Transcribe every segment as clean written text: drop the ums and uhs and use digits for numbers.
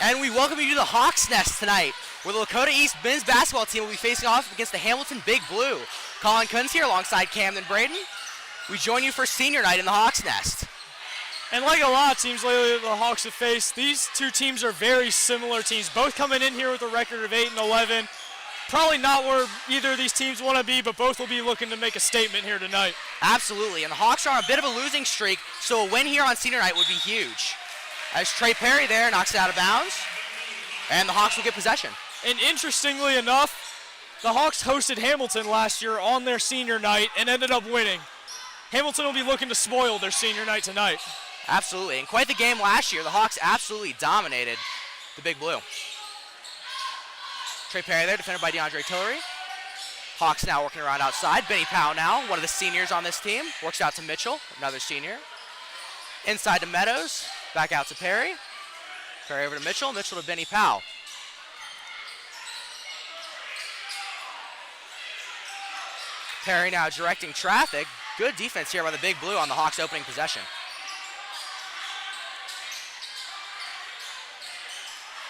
And we welcome you to the Hawks Nest tonight, where the Lakota East men's basketball team will be facing off against the Hamilton Big Blue. Colin Kunz here alongside Camden Braden. We join you for senior night in the Hawks Nest. And like a lot of teams lately the Hawks have faced, these two teams are very similar teams, both coming in here with a record of 8-11. Probably not where either of these teams want to be, but both will be looking to make a statement here tonight. Absolutely, and the Hawks are on a bit of a losing streak, so a win here on senior night would be huge. As Trey Perry there knocks it out of bounds, and the Hawks will get possession. And interestingly enough, the Hawks hosted Hamilton last year on their senior night and ended up winning. Hamilton will be looking to spoil their senior night tonight. Absolutely, and quite the game last year. The Hawks absolutely dominated the Big Blue. Trey Perry there, defended by DeAndre Tillery. Hawks now working around outside. Benny Powell now, one of the seniors on this team, works out to Mitchell, another senior. Inside to Meadows, back out to Perry. Perry over to Mitchell, Mitchell to Benny Powell. Perry now directing traffic. Good defense here by the Big Blue on the Hawks' opening possession.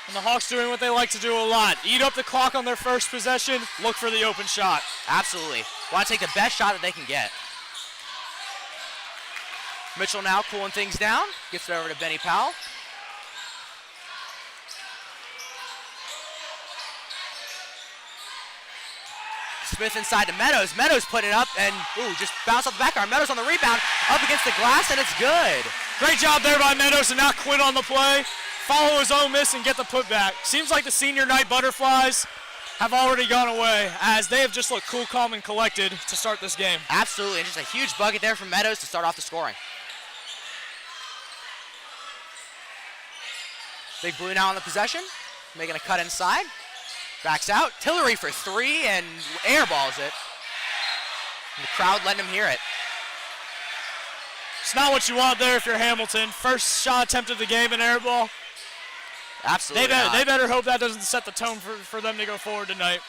And the Hawks doing what they like to do a lot. Eat up the clock on their first possession, look for the open shot. Absolutely. Want to take the best shot that they can get. Mitchell now cooling things down. Gets it over to Benny Powell. Smith inside to Meadows. Meadows put it up and just bounced off the back arm. Meadows on the rebound, up against the glass, and it's good. Great job there by Meadows to not quit on the play, follow his own miss, and get the putback. Seems like the senior night butterflies have already gone away, as they have just looked cool, calm, and collected to start this game. Absolutely, and just a huge bucket there from Meadows to start off the scoring. Big Blue now on the possession, making a cut inside. Backs out, Tillery for three, and airballs it. And the crowd letting him hear it. It's not what you want there if you're Hamilton. First shot attempt of the game, an airball. Absolutely They better hope that doesn't set the tone for them to go forward tonight.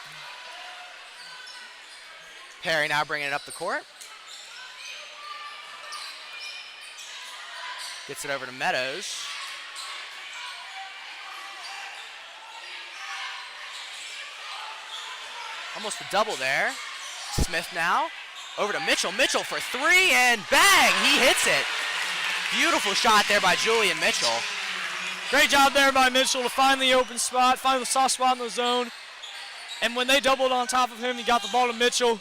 Perry now bringing it up the court. Gets it over to Meadows. Almost a double there. Smith now. Over to Mitchell. Mitchell for three, and bang! He hits it. Beautiful shot there by Julian Mitchell. Great job there by Mitchell to find the open spot, find the soft spot in the zone. And when they doubled on top of him, he got the ball to Mitchell,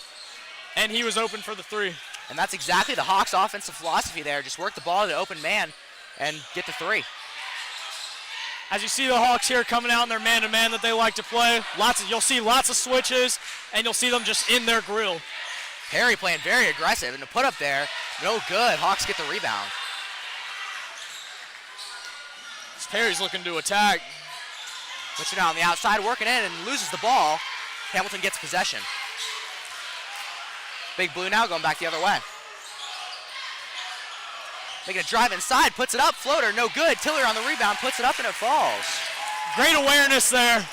and he was open for the three. And that's exactly the Hawks' offensive philosophy there. Just work the ball to the open man and get the three. As you see the Hawks here coming out in their man-to-man that they like to play, you'll see lots of switches, and you'll see them just in their grill. Perry playing very aggressive, and the put up there, no good. Hawks get the rebound. Perry's looking to attack. Puts it out on the outside, working in, and loses the ball. Hamilton gets possession. Big Blue now going back the other way. Making a drive inside, puts it up, floater, no good. Tiller on the rebound, puts it up, and it falls. Great awareness there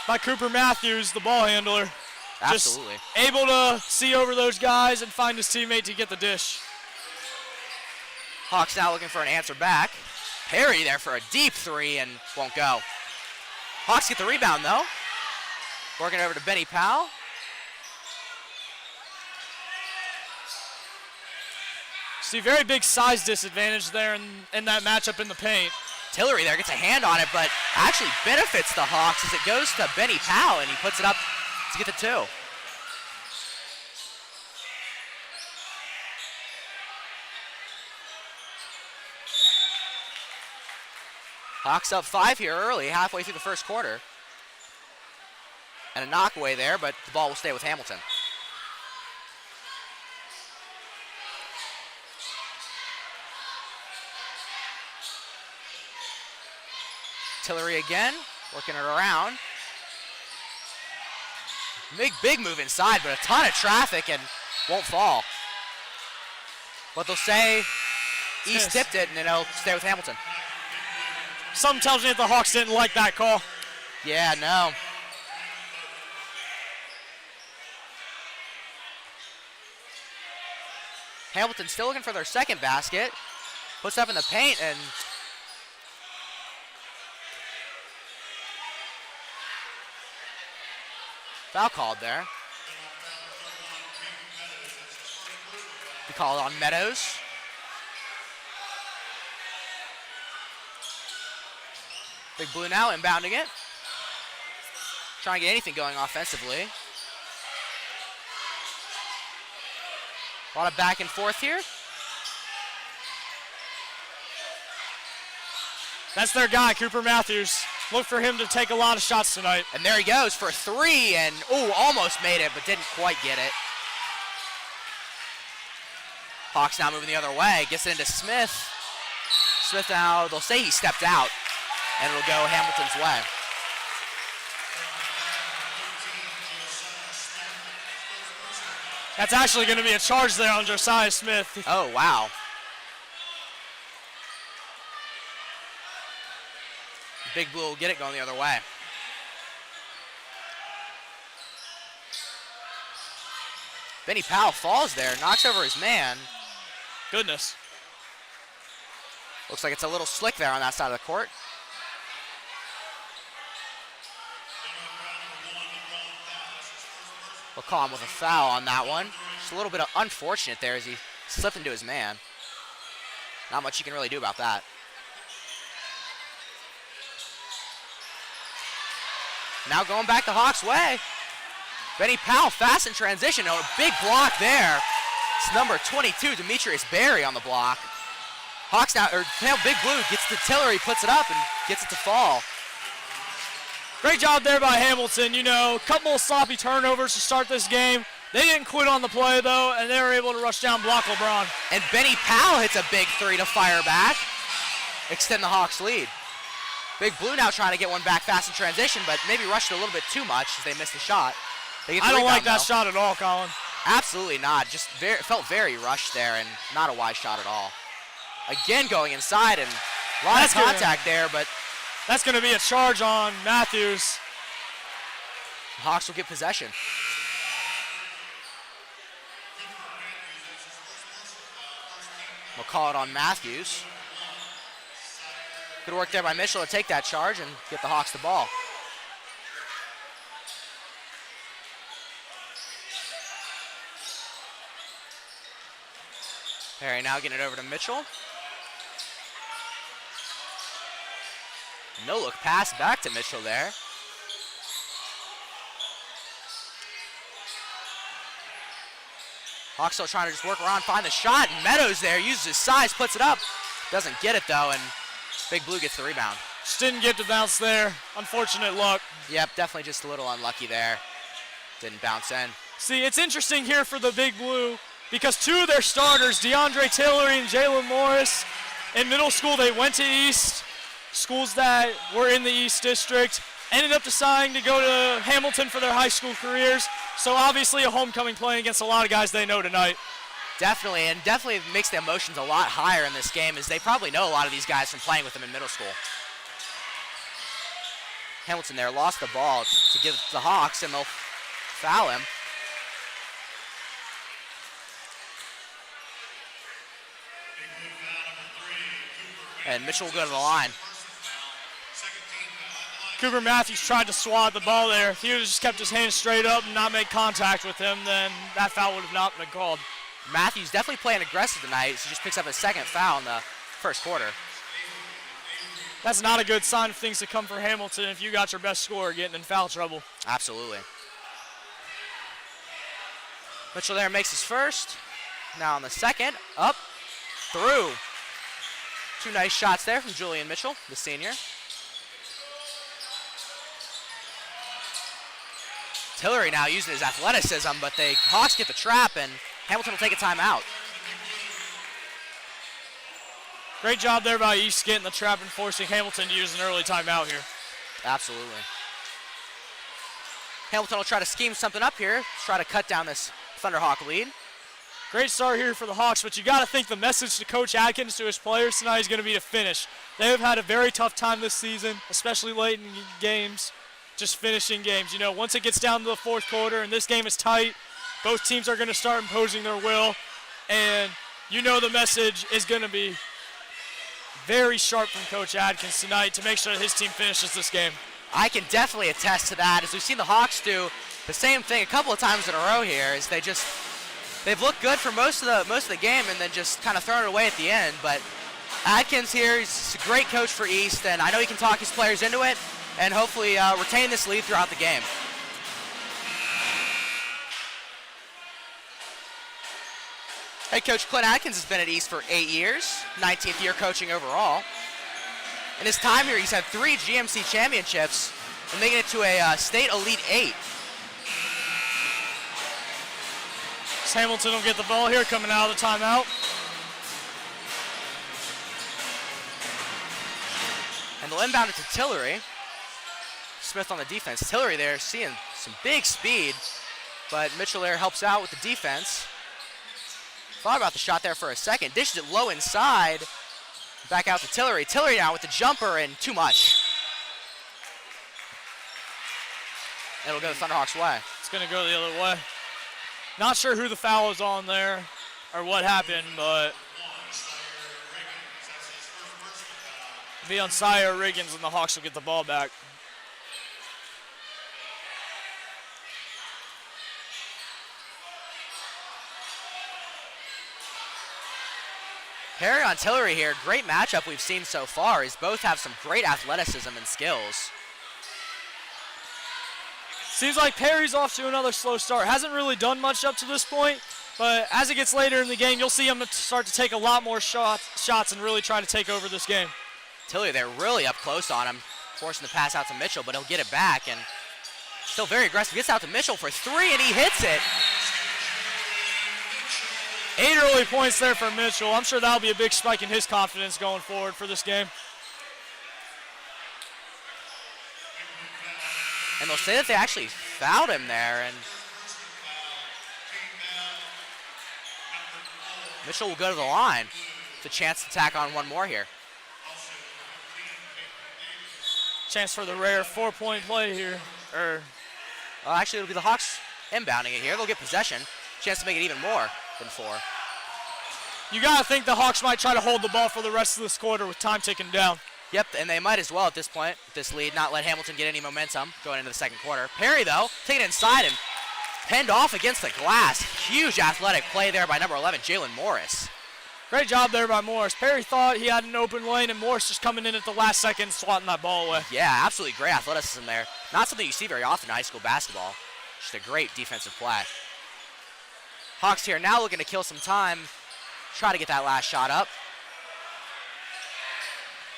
by Cooper Matthews, the ball handler. Absolutely. Just able to see over those guys and find his teammate to get the dish. Hawks now looking for an answer back. Perry there for a deep three and won't go. Hawks get the rebound though. Working over to Benny Powell. See, very big size disadvantage there in that matchup in the paint. Tillery there gets a hand on it, but actually benefits the Hawks as it goes to Benny Powell, and he puts it up to get the two. Hawks up 5 here early, halfway through the first quarter. And a knockaway there, but the ball will stay with Hamilton. Tillery again, working it around. Big move inside, but a ton of traffic and won't fall. But they'll say East tipped it, and then it'll stay with Hamilton. Something tells me that the Hawks didn't like that call. Yeah, no. Hamilton still looking for their second basket. Puts up in the paint, and Foul called there. Be called on Meadows. Big Blue now inbounding it. Trying to get anything going offensively. A lot of back and forth here. That's their guy, Cooper Matthews. Look for him to take a lot of shots tonight. And there he goes for 3, and almost made it, but didn't quite get it. Hawks now moving the other way, gets it into Smith. Smith now, they'll say he stepped out, and it'll go Hamilton's way. That's actually going to be a charge there on Josiah Smith. Oh, wow. Big Blue will get it going the other way. Benny Powell falls there, knocks over his man. Goodness. Looks like it's a little slick there on that side of the court. We'll call him with a foul on that one. Just a little bit of unfortunate there as he slipped into his man. Not much you can really do about that. Now going back the Hawks' way. Benny Powell fast in transition. Oh, a big block there. It's number 22, Demetrius Berry on the block. Hawks now, Big Blue gets to Tillery, puts it up and gets it to fall. Great job there by Hamilton. You know, a couple of sloppy turnovers to start this game. They didn't quit on the play, though, and they were able to rush down, block LeBron. And Benny Powell hits a big 3 to fire back, extend the Hawks' lead. Big Blue now trying to get one back fast in transition, but maybe rushed it a little bit too much as they missed the shot. I don't like that shot at all, Colin. Absolutely not. Just felt very rushed there and not a wise shot at all. Again going inside and a lot of contact there, but that's going to be a charge on Matthews. The Hawks will get possession. We'll call it on Matthews. Good work there by Mitchell to take that charge and get the Hawks the ball. Perry now getting it over to Mitchell. No look pass back to Mitchell there. Hawks still trying to just work around, find the shot, and Meadows there uses his size, puts it up. Doesn't get it though, and Big Blue gets the rebound. Just didn't get to bounce there. Unfortunate luck. Yep, definitely just a little unlucky there. Didn't bounce in. See, it's interesting here for the Big Blue because 2 of their starters, DeAndre Tillery and Jalen Morris, in middle school they went to East, schools that were in the East District, ended up deciding to go to Hamilton for their high school careers. So obviously a homecoming playing against a lot of guys they know tonight. Definitely, and definitely makes the emotions a lot higher in this game as they probably know a lot of these guys from playing with them in middle school. Hamilton there lost the ball to give the Hawks, and they'll foul him. And Mitchell will go to the line. Cooper Matthews tried to swat the ball there. If he would have just kept his hands straight up and not make contact with him, then that foul would have not been called. Matthews definitely playing aggressive tonight, so he just picks up his second foul in the first quarter. That's not a good sign of things to come for Hamilton if you got your best scorer getting in foul trouble. Absolutely. Mitchell there makes his first. Now on the second, up, through. 2 nice shots there from Julian Mitchell, the senior. Tillery now using his athleticism, but the Hawks get the trap, and Hamilton will take a timeout. Great job there by East getting the trap and forcing Hamilton to use an early timeout here. Absolutely. Hamilton will try to scheme something up here, try to cut down this Thunderhawk lead. Great start here for the Hawks, but you got to think the message to Coach Adkins to his players tonight is going to be to finish. They have had a very tough time this season, especially late in games, just finishing games. You know, once it gets down to the fourth quarter and this game is tight, both teams are going to start imposing their will, and you know the message is going to be very sharp from Coach Adkins tonight to make sure that his team finishes this game. I can definitely attest to that, as we've seen the Hawks do the same thing a couple of times in a row here. Is they've looked good for most of the game and then just kind of thrown it away at the end. But Adkins here is a great coach for East, and I know he can talk his players into it and hopefully retain this lead throughout the game. Head coach Clint Adkins has been at East for 8 years, 19th year coaching overall. In his time here, he's had 3 GMC championships and making it to a state Elite 8. Hamilton will get the ball here coming out of the timeout. And they'll inbound it to Tillery. Smith on the defense. Tillery there seeing some big speed, but Mitchell there helps out with the defense. Thought about the shot there for a second. Dishes it low inside. Back out to Tillery. Tillery now with the jumper and too much. It'll go the Thunderhawks' way. It's going to go the other way. Not sure who the foul was on there or what happened, but it'll be on Sire Riggins, and the Hawks will get the ball back. Perry on Tillery here, great matchup we've seen so far, as both have some great athleticism and skills. Seems like Perry's off to another slow start. Hasn't really done much up to this point, but as it gets later in the game, you'll see him start to take a lot more shots and really try to take over this game. Tillery, they're really up close on him, forcing the pass out to Mitchell, but he'll get it back, and still very aggressive. Gets out to Mitchell for 3, and he hits it. 8 early points there for Mitchell. I'm sure that'll be a big spike in his confidence going forward for this game. And they'll say that they actually fouled him there, and Mitchell will go to the line with a chance to tack on one more here. Chance for the rare 4-point play here. Actually, it'll be the Hawks inbounding it here. They'll get possession. Chance to make it even more than 4. You got to think the Hawks might try to hold the ball for the rest of this quarter with time ticking down. Yep, and they might as well at this point, this lead, not let Hamilton get any momentum going into the second quarter. Perry, though, taking it inside and penned off against the glass. Huge athletic play there by number 11, Jalen Morris. Great job there by Morris. Perry thought he had an open lane, and Morris just coming in at the last second, swatting that ball away. Yeah, absolutely great athleticism there. Not something you see very often in high school basketball. Just a great defensive play. Hawks here now looking to kill some time, try to get that last shot up.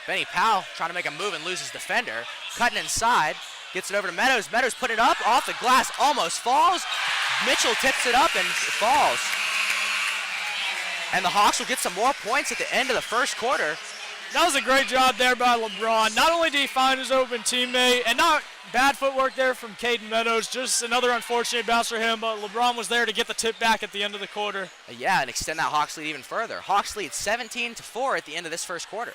Benny Powell trying to make a move and lose his defender. Cutting inside, gets it over to Meadows. Meadows put it up off the glass, almost falls. Mitchell tips it up and it falls. And the Hawks will get some more points at the end of the first quarter. That was a great job there by LeBron. Not only did he find his open teammate, and not bad footwork there from Caden Meadows, just another unfortunate bounce for him, but LeBron was there to get the tip back at the end of the quarter. Yeah, and extend that Hawks lead even further. Hawks lead 17-4 at the end of this first quarter.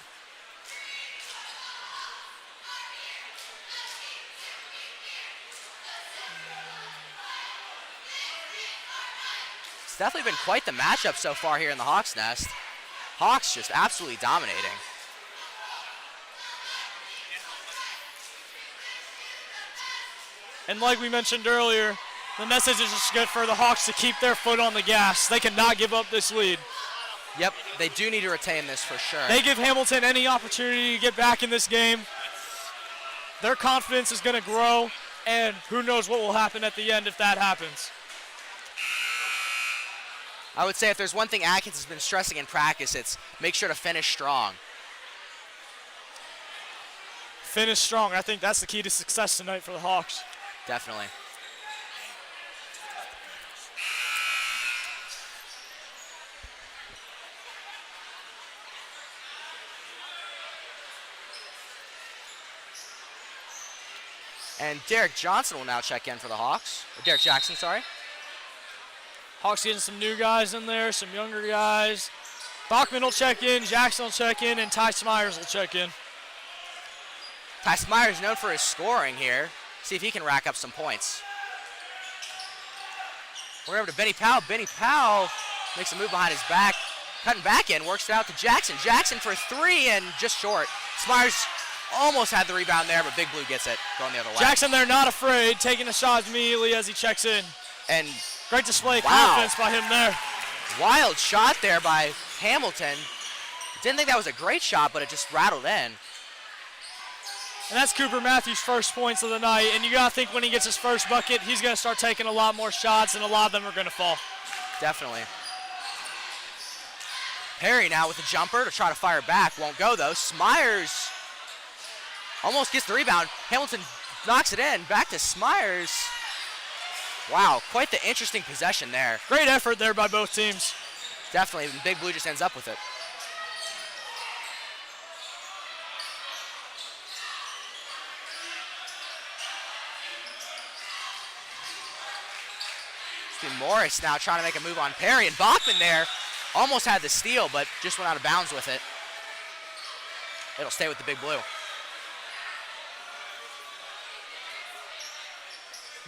It's definitely been quite the matchup so far here in the Hawks' nest. Hawks just absolutely dominating. And like we mentioned earlier, the message is just good for the Hawks to keep their foot on the gas. They cannot give up this lead. Yep, they do need to retain this for sure. They give Hamilton any opportunity to get back in this game. Their confidence is going to grow, and who knows what will happen at the end if that happens. I would say if there's one thing Atkins has been stressing in practice, it's make sure to finish strong. Finish strong. I think that's the key to success tonight for the Hawks. Definitely. And Derek Johnson will now check in for the Hawks. Or Derek Jackson, sorry. Hawks getting some new guys in there, some younger guys. Bachman will check in, Jackson will check in, and Ty Smyers will check in. Ty Smyers known for his scoring here. See if he can rack up some points. We're over to Benny Powell. Benny Powell makes a move behind his back. Cutting back in, works it out to Jackson. Jackson for 3 and just short. Smyers Almost had the rebound there, but Big Blue gets it going the other way. Jackson there not afraid, taking a shot immediately as he checks in. And great display of wow. confidence by him there. Wild shot there by Hamilton. Didn't think that was a great shot, but it just rattled in. And that's Cooper Matthews' first points of the night. And you got to think when he gets his first bucket, he's going to start taking a lot more shots, and a lot of them are going to fall. Definitely. Perry now with the jumper to try to fire back. Won't go, though. Smyers almost gets the rebound. Hamilton knocks it in. Back to Smyers. Wow, quite the interesting possession there. Great effort there by both teams. Definitely, and Big Blue just ends up with it. Morris now trying to make a move on Perry, and Bachman there almost had the steal, but just went out of bounds with it. It'll stay with the Big Blue.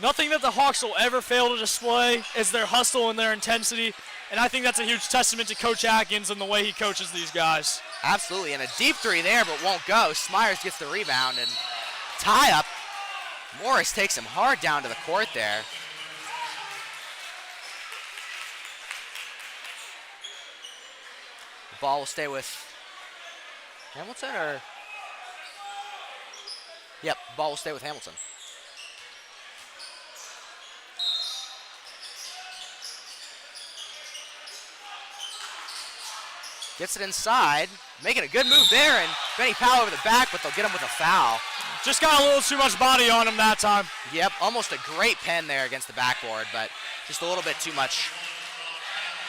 Nothing that the Hawks will ever fail to display is their hustle and their intensity, and I think that's a huge testament to Coach Atkins and the way he coaches these guys. Absolutely, and a deep three there, but won't go. Smyers gets the rebound, and tie up. Morris takes him hard down to the court there. The ball will stay with Hamilton, or? Yep, ball will stay with Hamilton. Gets it inside, making a good move there, and Benny Powell over the back, but they'll get him with a foul. Just got a little too much body on him that time. Yep, almost a great pen there against the backboard, but just a little bit too much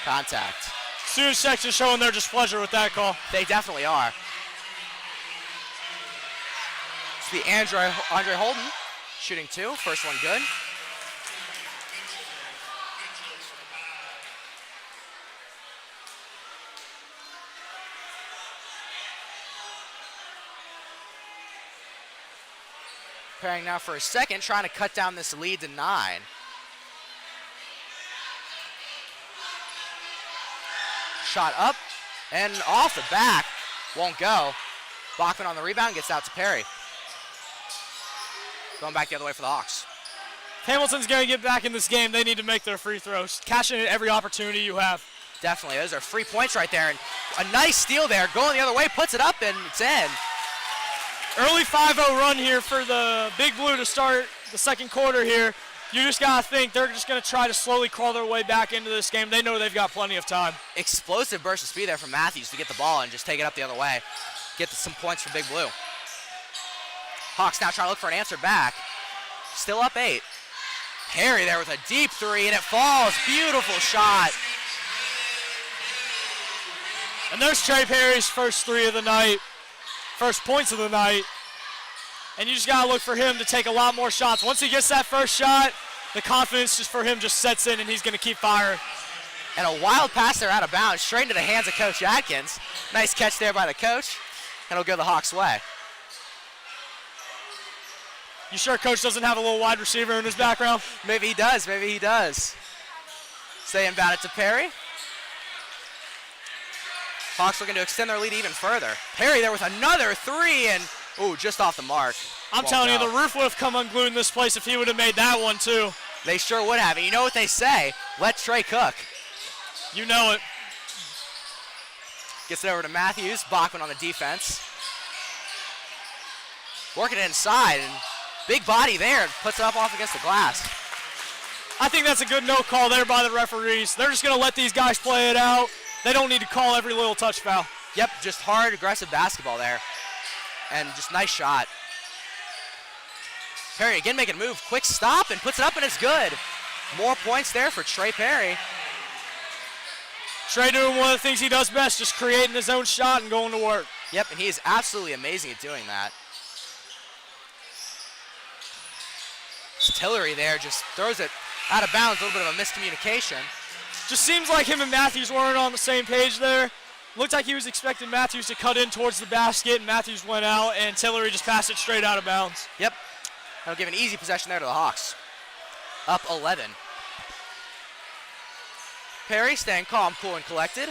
contact. Student section showing their displeasure with that call. They definitely are. It's the Andre Holden shooting two. First one good. Preparing now for a second, trying to cut down this lead to 9. Shot up and off the back. Won't go. Bachman on the rebound, gets out to Perry. Going back the other way for the Hawks. Hamilton's going to get back in this game. They need to make their free throws. Cash in at every opportunity you have. Definitely. Those are free points right there. And a nice steal there. Going the other way, puts it up, and it's in. Early 5-0 run here for the Big Blue to start the second quarter here. You just got to think they're just going to try to slowly crawl their way back into this game. They know they've got plenty of time. Explosive burst of speed there from Matthews to get the ball and just take it up the other way. Get some points for Big Blue. Hawks now trying to look for an answer back. Still up 8. Perry there with a deep three, and it falls. Beautiful shot. And there's Trey Perry's first three of the night. First points of the night. And you just got to look for him to take a lot more shots. Once he gets that first shot, the confidence just for him just sets in, and he's going to keep firing. And a wild pass there out of bounds, straight into the hands of Coach Atkins. Nice catch there by the coach, and it'll go the Hawks' way. You sure Coach doesn't have a little wide receiver in his background? Maybe he does, maybe he does. Say inbound it to Perry. Hawks looking to extend their lead even further. Perry there with another three, and ooh, just off the mark. I'm telling you, the roof would have come unglued in this place if he would have made that one too. They sure would have. And you know what they say, let Trey cook. You know it. Gets it over to Matthews, Bachman on the defense. Working it inside, and big body there, puts it up off against the glass. I think that's a good no call there by the referees. They're just going to let these guys play it out. They don't need to call every little touch foul. Yep, just hard, aggressive basketball there. And just nice shot. Perry again making a move. Quick stop and puts it up, and it's good. More points there for Trey Perry. Trey doing one of the things he does best, just creating his own shot and going to work. Yep, and he is absolutely amazing at doing that. Tillery there just throws it out of bounds, a little bit of a miscommunication. Just seems like him and Matthews weren't on the same page there. Looked like he was expecting Matthews to cut in towards the basket, and Matthews went out, and Tillery just passed it straight out of bounds. Yep. That'll give an easy possession there to the Hawks. Up 11. Perry staying calm, cool, and collected.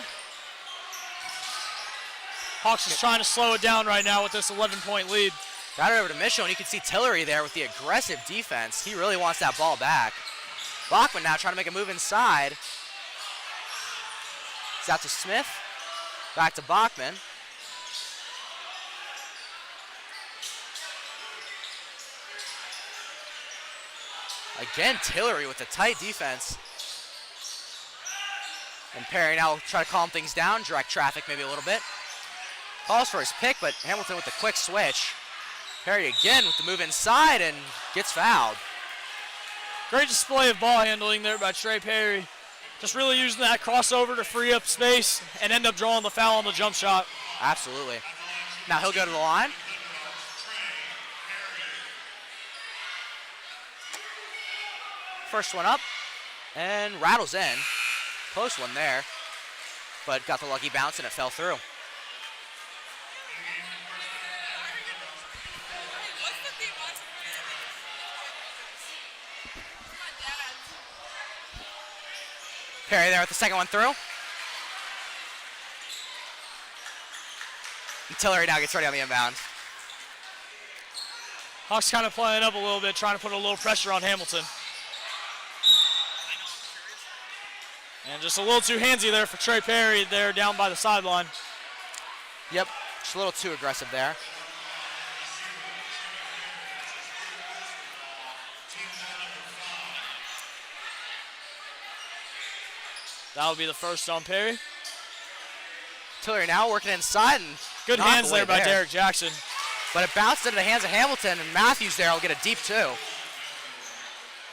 Hawks is trying to slow it down right now with this 11-point lead. Got it over to Mitchell, and you can see Tillery there with the aggressive defense. He really wants that ball back. Bachman now trying to make a move inside. It's out to Smith. Back to Bachman. Again, Tillery with the tight defense. And Perry now will try to calm things down, direct traffic maybe a little bit. Calls for his pick, but Hamilton with the quick switch. Perry again with the move inside and gets fouled. Great display of ball handling there by Trey Perry. Just really using that crossover to free up space and end up drawing the foul on the jump shot. Absolutely. Now he'll go to the line. First one up and rattles in. Close one there, but got the lucky bounce and it fell through. Perry there with the second one through. And Tillery now gets ready on the inbound. Hawks kind of playing up a little bit, trying to put a little pressure on Hamilton. And just a little too handsy there for Trey Perry there down by the sideline. Yep, just a little too aggressive there. That'll be the first on Perry. Tillery now working inside and good hands there by Derek Jackson. But it bounced into the hands of Hamilton, and Matthews there will get a deep two.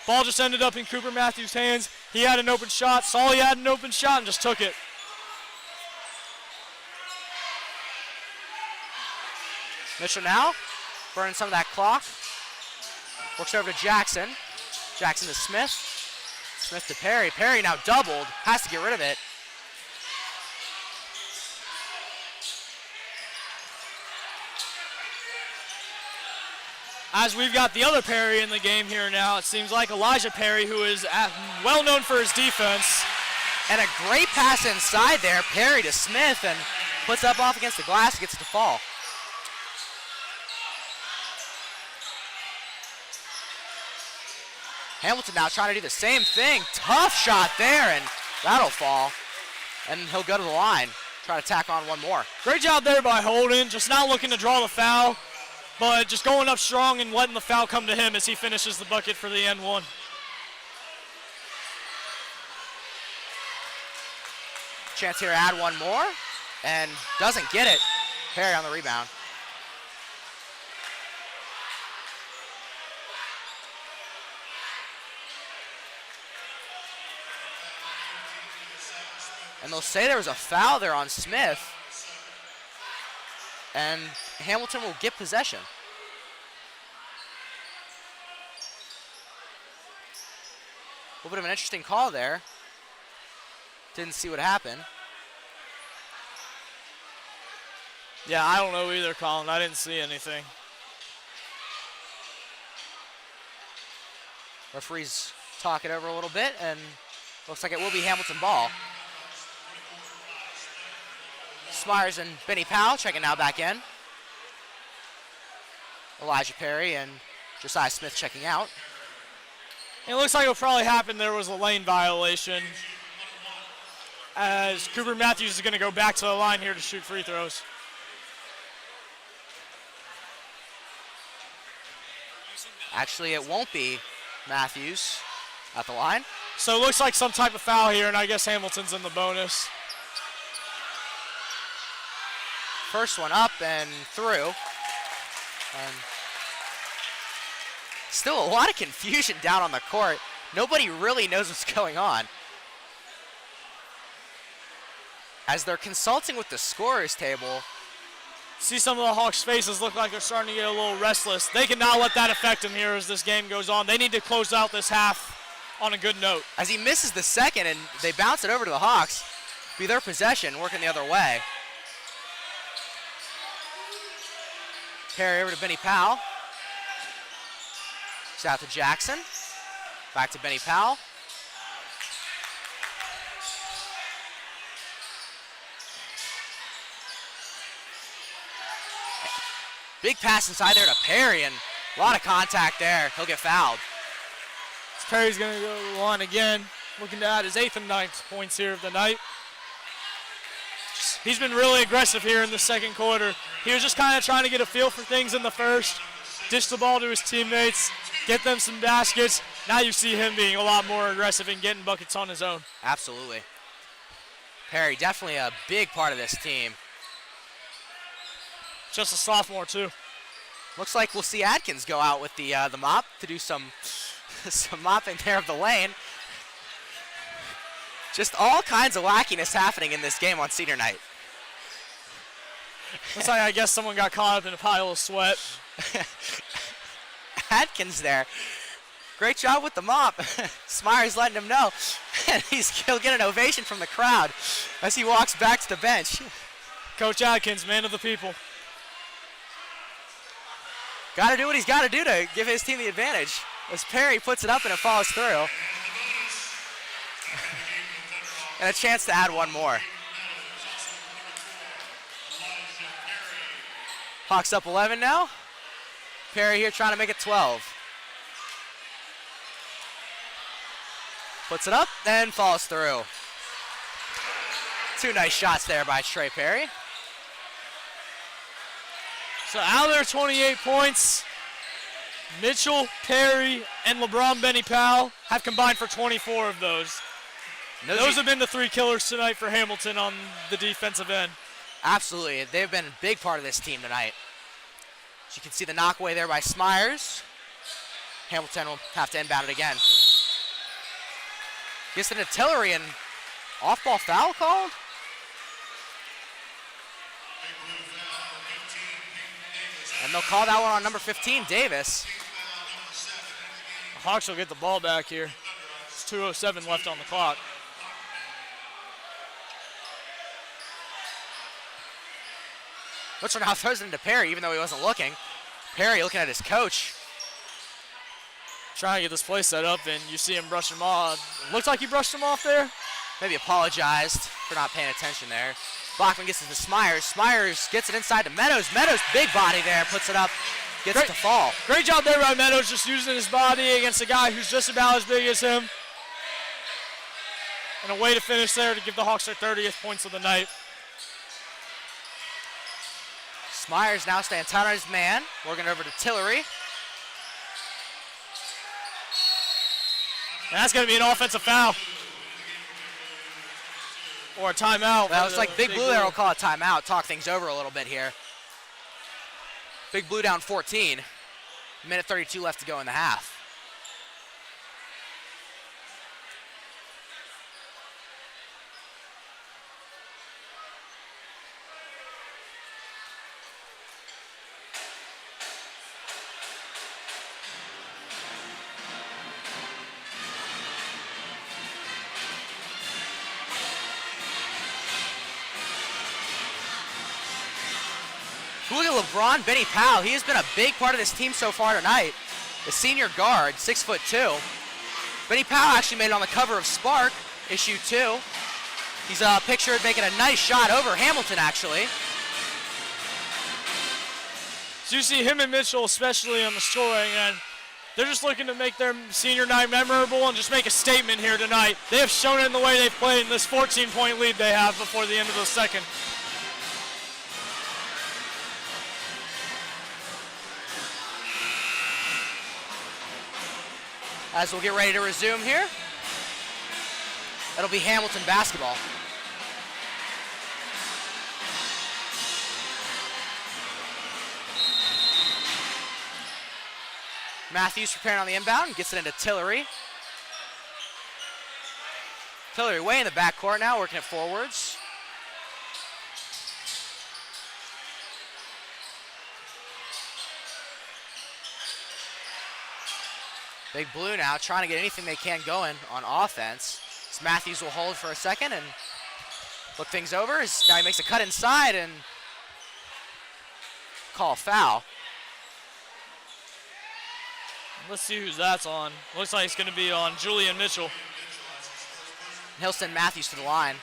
Ball just ended up in Cooper Matthews' hands. He had an open shot, saw he had an open shot, and just took it. Mitchell now burning some of that clock. Works over to Jackson. Jackson to Smith. Smith to Perry. Perry now doubled, has to get rid of it. As we've got the other Perry in the game here now, it seems like Elijah Perry, who is well known for his defense. And a great pass inside there. Perry to Smith and puts up off against the glass, gets it to fall. Hamilton now trying to do the same thing. Tough shot there, and that'll fall. And he'll go to the line, try to tack on one more. Great job there by Holden, just not looking to draw the foul, but just going up strong and letting the foul come to him as he finishes the bucket for the N1. Chance here to add one more, and doesn't get it. Perry on the rebound. And they'll say there was a foul there on Smith. And Hamilton will get possession. A little bit of an interesting call there. Didn't see what happened. Yeah, I don't know either, Colin. I didn't see anything. Referees talk it over a little bit, and looks like it will be Hamilton ball. Smyers and Benny Powell checking now back in. Elijah Perry and Josiah Smith checking out. It looks like what probably happened there was a lane violation, as Cooper Matthews is going to go back to the line here to shoot free throws. Actually, it won't be Matthews at the line. So it looks like some type of foul here, and I guess Hamilton's in the bonus. First one up and through. And still a lot of confusion down on the court. Nobody really knows what's going on. As they're consulting with the scorers table. See some of the Hawks' faces look like they're starting to get a little restless. They cannot let that affect them here as this game goes on. They need to close out this half on a good note. As he misses the second and they bounce it over to the Hawks, be their possession, working the other way. Perry over to Benny Powell. It's out to Jackson. Back to Benny Powell. Big pass inside there to Perry, and a lot of contact there. He'll get fouled. Perry's going to go to the line again, looking to add his 8th and 9th points here of the night. He's been really aggressive here in the second quarter. He was just kind of trying to get a feel for things in the first, dish the ball to his teammates, get them some baskets. Now you see him being a lot more aggressive and getting buckets on his own. Absolutely. Perry, definitely a big part of this team. Just a sophomore, too. Looks like we'll see Adkins go out with the mop to do some mopping there of the lane. Just all kinds of wackiness happening in this game on senior night. Looks like I guess someone got caught up in a pile of sweat. Adkins there. Great job with the mop. Smyers letting him know. And he'll get an ovation from the crowd as he walks back to the bench. Coach Adkins, man of the people. Got to do what he's got to do to give his team the advantage. As Perry puts it up and it falls through. And a chance to add one more. Hawks up 11 now. Perry here trying to make it 12. Puts it up and falls through. Two nice shots there by Trey Perry. So out there, 28 points. Mitchell, Perry, and LeBron Benny Powell have combined for 24 of those. Those have been the three killers tonight for Hamilton on the defensive end. Absolutely. They've been a big part of this team tonight. As you can see the knockaway there by Smyers. Hamilton will have to inbound it again. Gets it to Tillery, and off-ball foul called? And they'll call that one on number 15, Davis. The Hawks will get the ball back here. It's 2:07 left on the clock. Butcher now throws it into Perry, even though he wasn't looking. Perry looking at his coach. Trying to get this play set up, and you see him brush him off. Looks like he brushed him off there. Maybe apologized for not paying attention there. Bachman gets it to Smyers. Smyers gets it inside to Meadows. Meadows, big body there, puts it up, gets it to fall. Great job there by Meadows, just using his body against a guy who's just about as big as him. And a way to finish there to give the Hawks their 30th points of the night. Smyers now staying tight on his man, working over to Tillery. And that's going to be an offensive foul. Or a timeout. Well, it's like Big Blue there will call a timeout, talk things over a little bit here. Big Blue down 14. Minute 32 left to go in the half. Look at LeBron Benny Powell. He has been a big part of this team so far tonight. The senior guard, 6'2". Benny Powell actually made it on the cover of Spark, issue 2. He's pictured making a nice shot over Hamilton, actually. So you see him and Mitchell, especially on the scoring end. They're just looking to make their senior night memorable and just make a statement here tonight. They have shown it in the way they've played in this 14-point lead they have before the end of the second. As we'll get ready to resume here, it'll be Hamilton basketball. Matthews preparing on the inbound, gets it into Tillery. Tillery way in the backcourt now, working it forwards. Big Blue now trying to get anything they can going on offense. So Matthews will hold for a second and look things over. Now he makes a cut inside and call a foul. Let's see who's that's on. Looks like it's going to be on Julian Mitchell. He'll send Matthews to the line.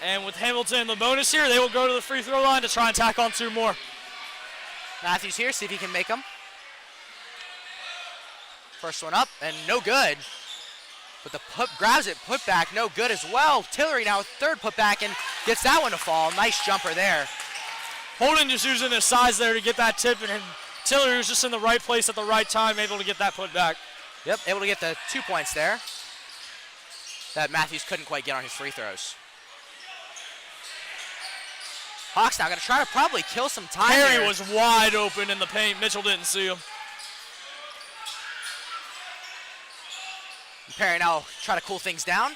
And with Hamilton in the bonus here, they will go to the free throw line to try and tack on 2 more. Matthews here, see if he can make them. First one up, and no good. But the grabs it, put back, no good as well. Tillery now third put back and gets that one to fall. Nice jumper there. Holden just using his size there to get that tip, and Tillery was just in the right place at the right time, able to get that put back. Yep, able to get the 2 points there that Matthews couldn't quite get on his free throws. Hawks now going to try to probably kill some time Perry here. was wide open in the paint. Mitchell didn't see him. Perry now try to cool things down.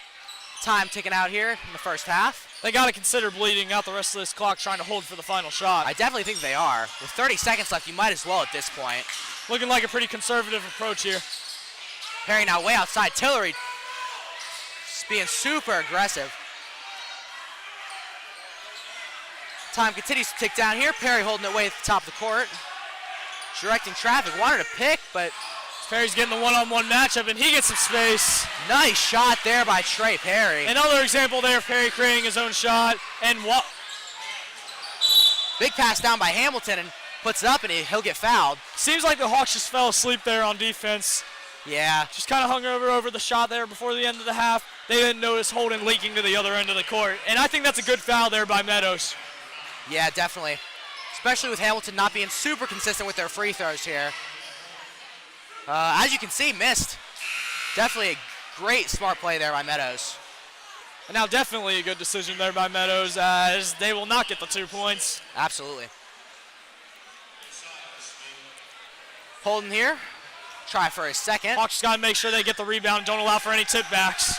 Time ticking out here in the first half. They got to consider bleeding out the rest of this clock, trying to hold for the final shot. I definitely think they are. With 30 seconds left, you might as well at this point. Looking like a pretty conservative approach here. Perry now way outside. Tillery just being super aggressive. Time continues to tick down here. Perry holding it way at the top of the court. Directing traffic. Wanted to pick, but Perry's getting the one-on-one matchup, and he gets some space. nice shot there by Trey Perry. Another example there of Perry creating his own shot. And what? Big pass down by Hamilton and puts it up, and he'll get fouled. Seems like the Hawks just fell asleep there on defense. Yeah, Just kind of hung over the shot there before the end of the half. They didn't notice Holden leaking to the other end of the court. And I think that's a good foul there by Meadows. yeah, definitely. Especially with Hamilton not being super consistent with their free throws here. As you can see, missed. Definitely a great smart play there by Meadows. And now definitely a good decision there by Meadows, as they will not get the 2 points. Absolutely. Holden here. Try for his second. Hawks got to make sure they get the rebound and don't allow for any tip backs.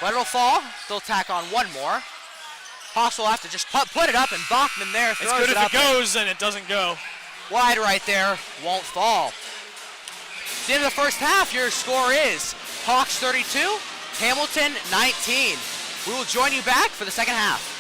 But it'll fall. They'll tack on one more. Hawks will have to just put it up, and Bachman there throws It's good it if up it goes, and it doesn't go. wide right there. Won't fall. At the end of the first half, your score is Hawks 32, Hamilton 19. We will join you back for the second half.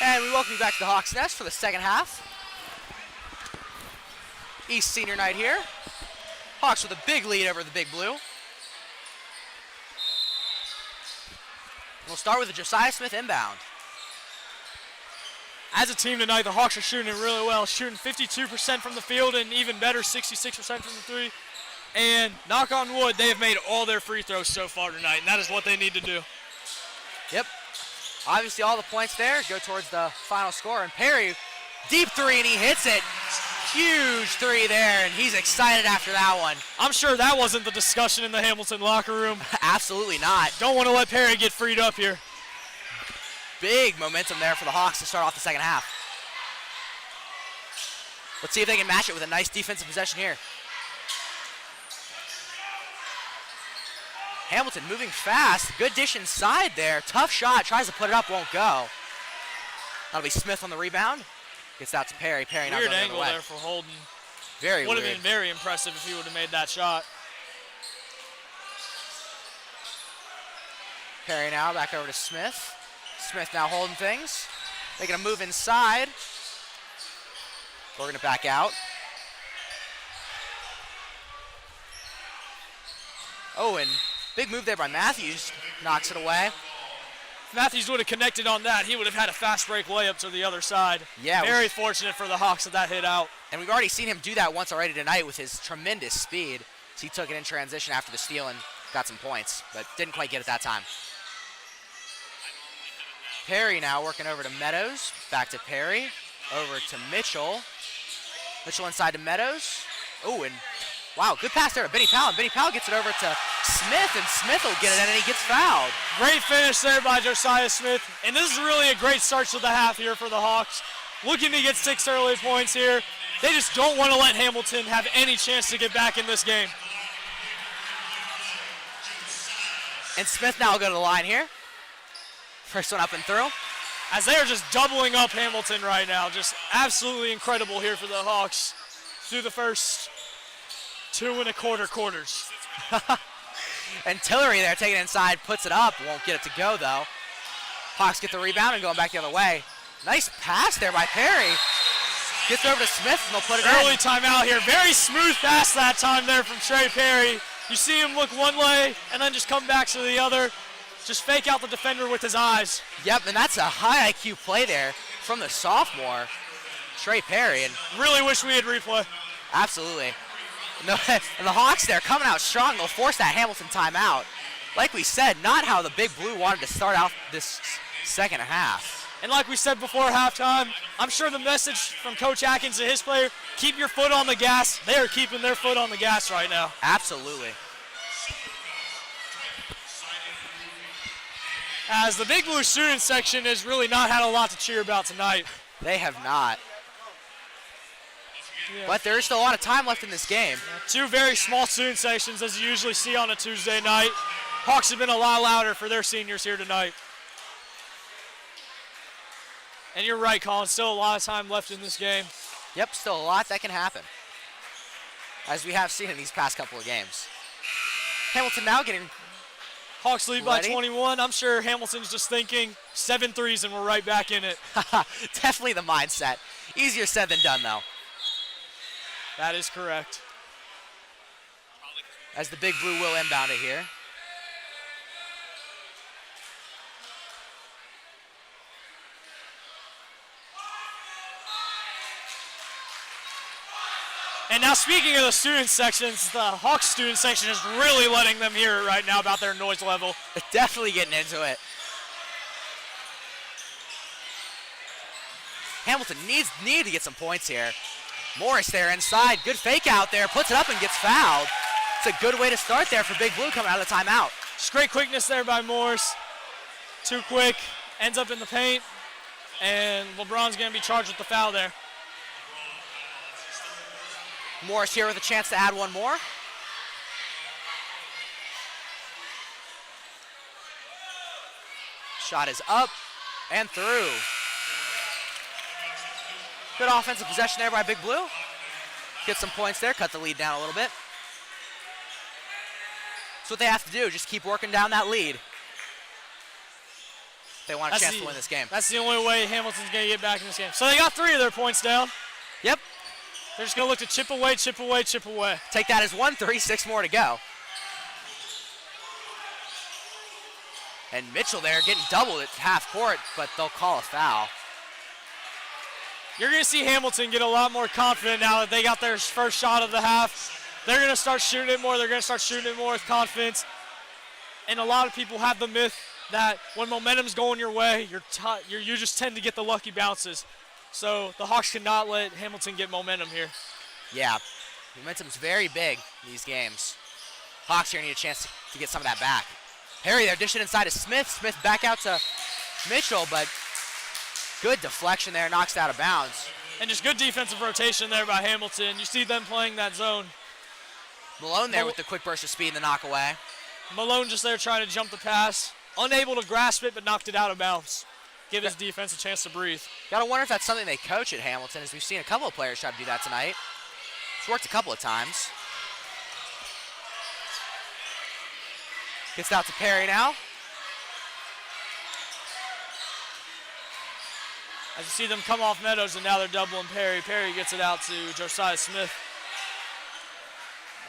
And we welcome you back to the Hawks Nest for the second half. East senior night here. Hawks with a big lead over the Big Blue. We'll start with the Josiah Smith inbound. As a team tonight, the Hawks are shooting it really well, shooting 52% from the field and even better, 66% from the three. And knock on wood, they have made all their free throws so far tonight, and that is what they need to do. Yep. Obviously all the points there go towards the final score. And Perry, deep three, and he hits it. Huge three there, and he's excited after that one. I'm sure that wasn't the discussion in the Hamilton locker room. Absolutely not. Don't want to let Perry get freed up here. Big momentum there for the Hawks to start off the second half. Let's see if they can match it with a nice defensive possession here. Hamilton moving fast. Good dish inside there. Tough shot. Tries to put it up. Won't go. That'll be Smith on the rebound. Gets out to Perry. Perry not Weird going the angle other way. there for Holden. Very Would weird. have been very impressive if he would have made that shot. Perry now back over to Smith. Smith now holding things. Making a move inside. We're going to back out. Oh, and big move there by Matthews. Knocks it away. If Matthews would have connected on that, he would have had a fast break layup to the other side. Yeah. Very fortunate for the Hawks that hit out. And we've already seen him do that once already tonight with his tremendous speed. So he took it in transition after the steal and got some points, but didn't quite get it that time. Perry now working over to Meadows. Back to Perry. Over to Mitchell. Mitchell inside to Meadows. Oh, and wow, good pass there to Benny Powell. And Benny Powell gets it over to Smith, and Smith will get it in, and he gets fouled. Great finish there by Josiah Smith. And this is really a great start to the half here for the Hawks. Looking to get 6 early points here. They just don't want to let Hamilton have any chance to get back in this game. And Smith now will go to the line here. First one up and through. As they are just doubling up Hamilton right now. Just absolutely incredible here for the Hawks through the first 2.25 quarters. And Tillery there taking it inside, puts it up. Won't get it to go, though. Hawks get the rebound and going back the other way. Nice pass there by Perry. Gets over to Smith, and they'll put it Early in. timeout here. Very smooth pass that time there from Trey Perry. You see him look one way and then just come back to the other. Just fake out the defender with his eyes. Yep, and that's a high IQ play there from the sophomore, Trey Perry. And Really wish we had replay. absolutely. No, and the Hawks there coming out strong. They'll force that Hamilton timeout. Like we said, not how the Big Blue wanted to start out this second half. And like we said before halftime, I'm sure the message from Coach Atkins to his player, keep your foot on the gas. They are keeping their foot on the gas right now. Absolutely. As the Big Blue student section has really not had a lot to cheer about tonight. They have not. Yeah. But there is still a lot of time left in this game. Two very small student sections as you usually see on a Tuesday night. Hawks have been a lot louder for their seniors here tonight. And you're right, Colin, still a lot of time left in this game. Yep, still a lot that can happen, as we have seen in these past couple of games. Hamilton now getting Hawks lead by ready. 21. I'm sure Hamilton's just thinking 7 threes and we're right back in it. Definitely the mindset. Easier said than done, though. That is correct. As the Big Blue will inbound it here. And now speaking of the student sections, the Hawks student section is really letting them hear it right now about their noise level. Definitely getting into it. Hamilton needs to get some points here. Morris there inside. Good fake out there. Puts it up and gets fouled. It's a good way to start there for Big Blue coming out of the timeout. Just great quickness there by Morris. Too quick. Ends up in the paint. And LeBron's going to be charged with the foul there. Morris here with a chance to add one more. Shot is up and through. Good offensive possession there by Big Blue. Get some points there, cut the lead down a little bit. That's what they have to do, just keep working down that lead. they want a chance to win this game. That's the only way Hamilton's going to get back in this game. So they got 3 of their points down. Yep. They're just going to look to chip away, chip away, chip away. Take that as 1-3, 6 more to go. And Mitchell there getting doubled at half court, but they'll call a foul. You're going to see Hamilton get a lot more confident now that they got their first shot of the half. They're going to start shooting it more. They're going to start shooting it more with confidence. And a lot of people have the myth that when momentum's going your way, you just tend to get the lucky bounces. So the Hawks cannot let Hamilton get momentum here. Yeah, momentum's very big in these games. Hawks here need a chance to get some of that back. Perry there dishing inside to Smith. Smith back out to Mitchell, but good deflection there, knocks it out of bounds. And just good defensive rotation there by Hamilton. You see them playing that zone. Malone there with the quick burst of speed and the knock away. Malone just there trying to jump the pass. Unable to grasp it, but knocked it out of bounds. Give his defense a chance to breathe. Gotta wonder if that's something they coach at Hamilton, as we've seen a couple of players try to do that tonight. It's worked a couple of times. Gets it out to Perry now. As you see them come off Meadows, and now they're doubling Perry. Perry gets it out to Josiah Smith.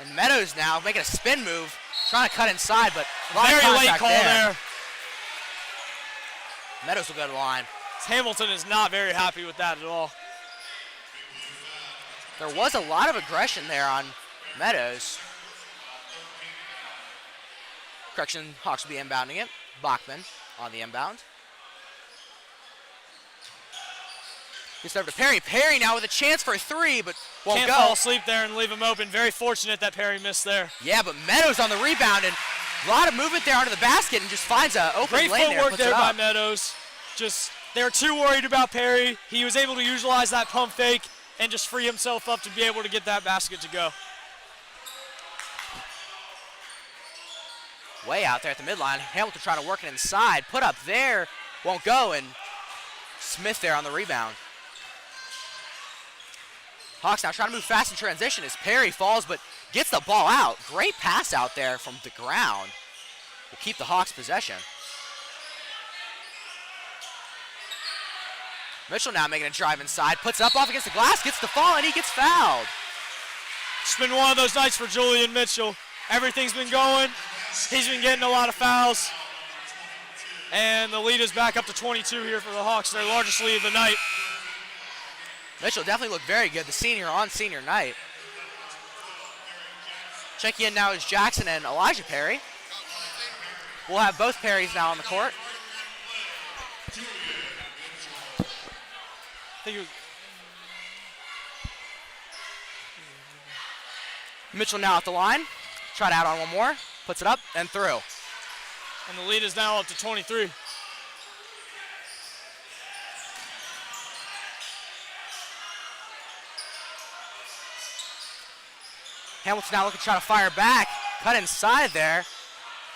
And Meadows now making a spin move, trying to cut inside, but a lot of very late contact call there. Meadows will go to the line. Hamilton is not very happy with that at all. There was a lot of aggression there on Meadows. Correction, Hawks will be inbounding it. Bachman on the inbound. Gets over to Perry. Perry now with a chance for a 3, but won't Can't go. fall asleep there and leave him open. Very fortunate that Perry missed there. Yeah, but Meadows on the rebound, and a lot of movement there under the basket, and just finds an open Great lane there. footwork there by up. Meadows. Just, they were too worried about Perry. He was able to utilize that pump fake and just free himself up to be able to get that basket to go. Way out there at the midline. Hamilton trying to work it inside. Put up there, won't go, and Smith there on the rebound. Hawks now trying to move fast in transition as Perry falls, but gets the ball out. Great pass out there from the ground. Will keep the Hawks possession. Mitchell now making a drive inside, puts it up off against the glass, gets the fall, and he gets fouled. It's been one of those nights for Julian Mitchell. Everything's been going. He's been getting a lot of fouls. And the lead is back up to 22 here for the Hawks, their largest lead of the night. Mitchell definitely looked very good, the senior on senior night. Checking in now is Jackson and Elijah Perry. We'll have both Perrys now on the court. Mitchell now at the line. Tried out on one more. Puts it up and through. And the lead is now up to 23. Hamilton now looking to try to fire back. Cut inside there.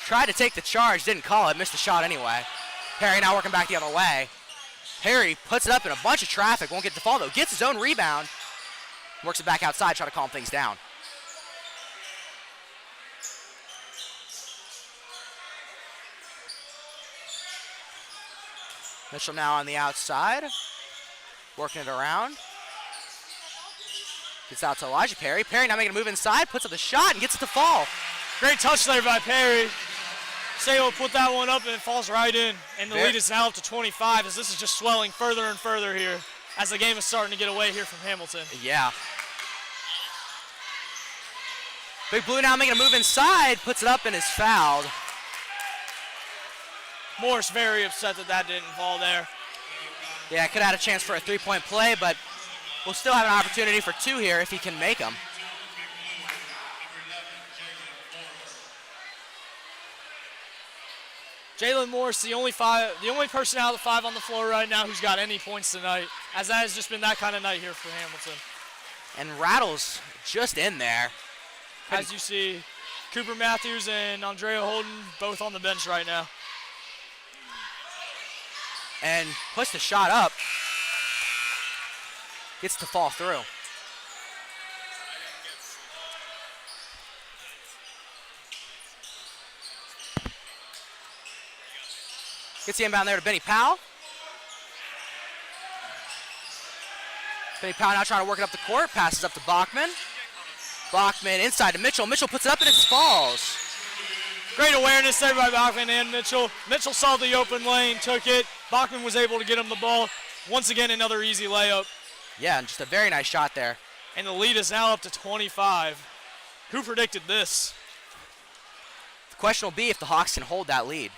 Tried to take the charge, didn't call it, missed the shot anyway. Perry now working back the other way. Perry puts it up in a bunch of traffic, won't get the fall though. Gets his own rebound. Works it back outside, try to calm things down. Mitchell now on the outside, working it around. Gets out to Elijah Perry. Perry now making a move inside, puts up the shot and gets it to fall. Great touch there by Perry. Sale put that one up and it falls right in. And the lead is now up to 25 as this is just swelling further and further here as the game is starting to get away here from Hamilton. Yeah. Big Blue now making a move inside, puts it up and is fouled. Morris very upset that that didn't fall there. Yeah, could have had a chance for a three-point play, but we'll still have an opportunity for 2 here if he can make them. Jalen Morris, the only person out of the 5 on the floor right now who's got any points tonight, as that has just been that kind of night here for Hamilton. And Rattle's just in there. As you see, Cooper Matthews and Andrea Holden both on the bench right now. And puts the shot up. Gets to fall through. Gets the inbound there to Benny Powell. Benny Powell now trying to work it up the court. Passes up to Bachman. Bachman inside to Mitchell. Mitchell puts it up and it falls. Great awareness there by Bachman and Mitchell. Mitchell saw the open lane, took it. Bachman was able to get him the ball. Once again, another easy layup. Yeah, and just a very nice shot there. And the lead is now up to 25. Who predicted this? The question will be if the Hawks can hold that lead.